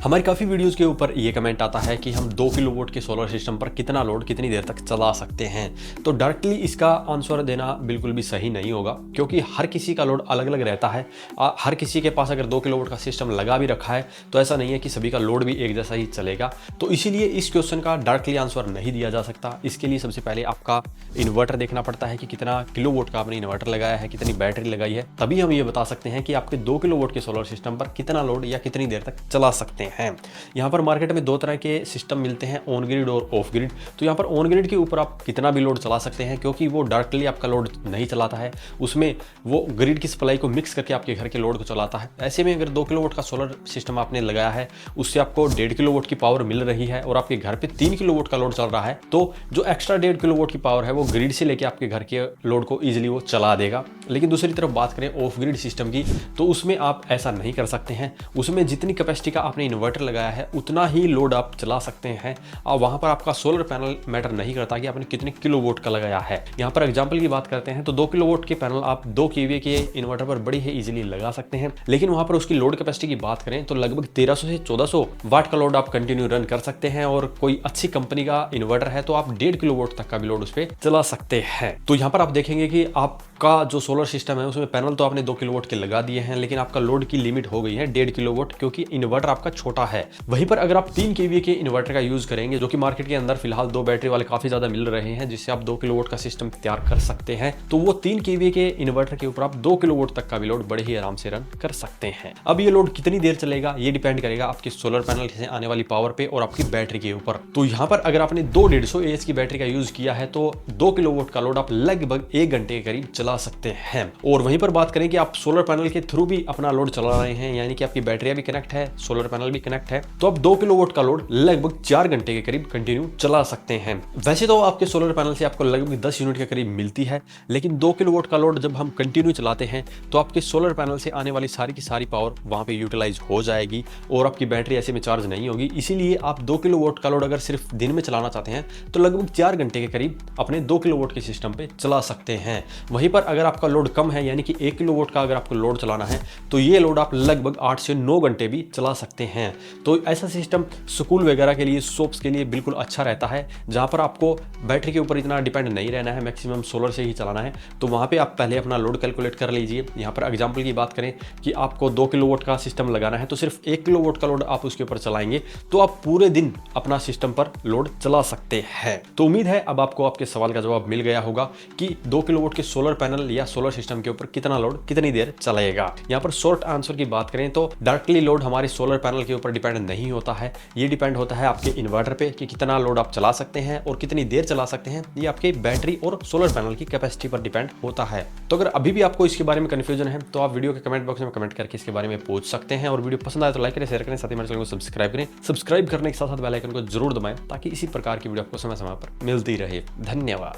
हमारी काफ़ी वीडियोस के ऊपर ये कमेंट आता है कि हम 2 किलोवाट के सोलर सिस्टम पर कितना लोड कितनी देर तक चला सकते हैं। तो डायरेक्टली इसका आंसर देना बिल्कुल भी सही नहीं होगा, क्योंकि हर किसी का लोड अलग अलग रहता है। हर किसी के पास अगर 2 किलोवाट का सिस्टम लगा भी रखा है तो ऐसा नहीं है कि सभी का लोड भी एक जैसा ही चलेगा। तो इसीलिए इस क्वेश्चन का डायरेक्टली आंसर नहीं दिया जा सकता। इसके लिए सबसे पहले आपका इन्वर्टर देखना पड़ता है कि कितना किलोवाट का आपने इन्वर्टर लगाया है, कितनी बैटरी लगाई है, तभी हम ये बता सकते हैं कि आपके 2 किलोवाट के सोलर सिस्टम पर कितना लोड या कितनी देर तक चला सकते हैं। यहाँ पर मार्केट में दो तरह के सिस्टम मिलते हैं, ऑन ग्रिड और ऑफ ग्रिड। तो यहाँ पर ऑन ग्रिड के ऊपर आप कितना भी लोड चला सकते हैं, क्योंकि वो डायरेक्टली आपका लोड नहीं चलाता है, उसमें वो ग्रिड की सप्लाई को मिक्स करके आपके घर के लोड को चलाता है। ऐसे में अगर 2 किलोवाट का सोलर सिस्टम आपने लगाया है, उससे आपको 1.5 किलोवाट की पावर मिल रही है और आपके घर पे 3 किलोवाट का लोड चल रहा है, तो जो एक्स्ट्रा 1.5 किलोवाट की पावर है वो ग्रिड से लेके आपके घर के लोड को ईजिली वो चला देगा। लेकिन दूसरी तरफ बात करें ऑफ ग्रिड सिस्टम की, तो उसमें आप ऐसा नहीं कर सकते हैं। उसमें जितनी कैपेसिटी का आपने इन्वर्टर लगाया है उतना ही लोड आप चला सकते हैं, और वहां पर आपका सोलर पैनल मैटर नहीं करता कि आपने कितने किलोवाट का लगाया है। यहाँ पर एग्जांपल की बात करते हैं तो 2 किलोवाट के पैनल आप 2 केवीए के इन्वर्टर पर बड़ी ही इजीली लगा सकते हैं, लेकिन वहां पर उसकी लोड कैपेसिटी की बात करें तो लगभग 1300 से 1400 वाट का लोड आप कंटिन्यू रन कर सकते हैं, और कोई अच्छी कंपनी का इन्वर्टर है तो आप 1.5 किलोवाट तक का भी लोड उस पर चला सकते हैं। तो यहाँ पर आप देखेंगे कि आपका जो सोलर सिस्टम है उसमें पैनल तो आपने 2 किलोवाट के लगा दिए हैं, लेकिन आपका लोड की लिमिट हो गई है 1.5 किलोवाट, क्योंकि इन्वर्टर आपका छोटा है। वहीं पर अगर आप 3 केवीए के इन्वर्टर का यूज करेंगे, जो कि मार्केट के अंदर फिलहाल 2 बैटरी वाले काफी ज्यादा मिल रहे हैं, जिससे आप 2 किलोवाट का सिस्टम तैयार कर सकते हैं, तो वो 3 केवीए के इन्वर्टर के ऊपर आप 2 किलोवाट तक का भी लोड बड़े ही आराम से रन कर सकते हैं। अब ये लोड कितनी देर चलेगा ये डिपेंड करेगा आपके सोलर पैनल से आने वाली पावर पे और आपकी बैटरी के ऊपर। तो यहाँ पर अगर आपने 250 AH की बैटरी का यूज किया है तो 2 किलोवाट का लोड आप लगभग 1 घंटे के करीब चला सकते हैं। और वहीं पर बात करें कि आप सोलर पैनल के थ्रू भी अपना लोड चला रहे हैं, यानी कि आपकी बैटरियां भी कनेक्ट है, सोलर पैनल भी कनेक्ट है, तो आप 2 किलोवाट का लोड लगभग 4 घंटे के करीब कंटिन्यू चला सकते हैं। वैसे तो आपके सोलर पैनल से आपको लगभग 10 यूनिट के करीब मिलती है, लेकिन 2 किलोवाट का लोड जब हम कंटिन्यू चलाते हैं तो आपके सोलर पैनल से आने वाली सारी की सारी पावर वहां पे यूटिलाइज हो जाएगी और आपकी बैटरी ऐसे में चार्ज नहीं होगी। इसीलिए आप 2 किलोवाट का लोड अगर सिर्फ दिन में चलाना चाहते हैं तो लगभग 4 घंटे के करीब अपने 2 किलोवाट के सिस्टम पे चला सकते हैं। वहीं पर अगर आपका लोड कम है, यानी कि 1 किलोवाट का अगर आपको लोड चलाना है, तो ये लोड आप लगभग 8 से 9 घंटे भी चला सकते हैं। तो ऐसा सिस्टम स्कूल वगैरह के लिए, शॉप्स के लिए बिल्कुल अच्छा रहता है, जहां पर आपको बैटरी के ऊपर इतना डिपेंड नहीं रहना है, मैक्सिमम सोलर से ही चलाना है। तो वहां पे आप पहले अपना लोड कैलकुलेट कर लीजिए। यहाँ पर एग्जांपल की बात करें कि आपको 2 किलोवाट का सिस्टम लगाना है, तो सिर्फ 1 किलोवाट का लोड आप उसके ऊपर चलाएंगे तो आप पूरे दिन अपना सिस्टम पर लोड चला सकते हैं। तो उम्मीद है अब आपको आपके सवाल का जवाब मिल गया होगा कि 2 किलोवाट के सोलर पैनल या सोलर सिस्टम के ऊपर कितना लोड कितनी देर चलाएगा। यहाँ पर शॉर्ट आंसर की बात करें तो डायरेक्टली लोड हमारे सोलर पैनल के ऊपर डिपेंड नहीं होता है, ये डिपेंड होता है आपके इन्वर्टर पे कि कितना लोड आप चला सकते हैं और कितनी देर चला सकते हैं। ये आपके बैटरी और सोलर पैनल की कैपेसिटी पर डिपेंड होता है। तो अगर अभी भी आपको इसके बारे में कंफ्यूजन है तो आप वीडियो के कमेंट बॉक्स में कमेंट करके इसके बारे में पूछ सकते हैं, और वीडियो पसंद आए तो लाइक करें, शेयर करें, साथ ही हमारे चैनल को सब्सक्राइब करें। सब्सक्राइब करने के साथ साथ बेल आइकन को जरूर दबाएं ताकि इसी प्रकार की वीडियो आपको समय समय पर मिलती रहे। धन्यवाद।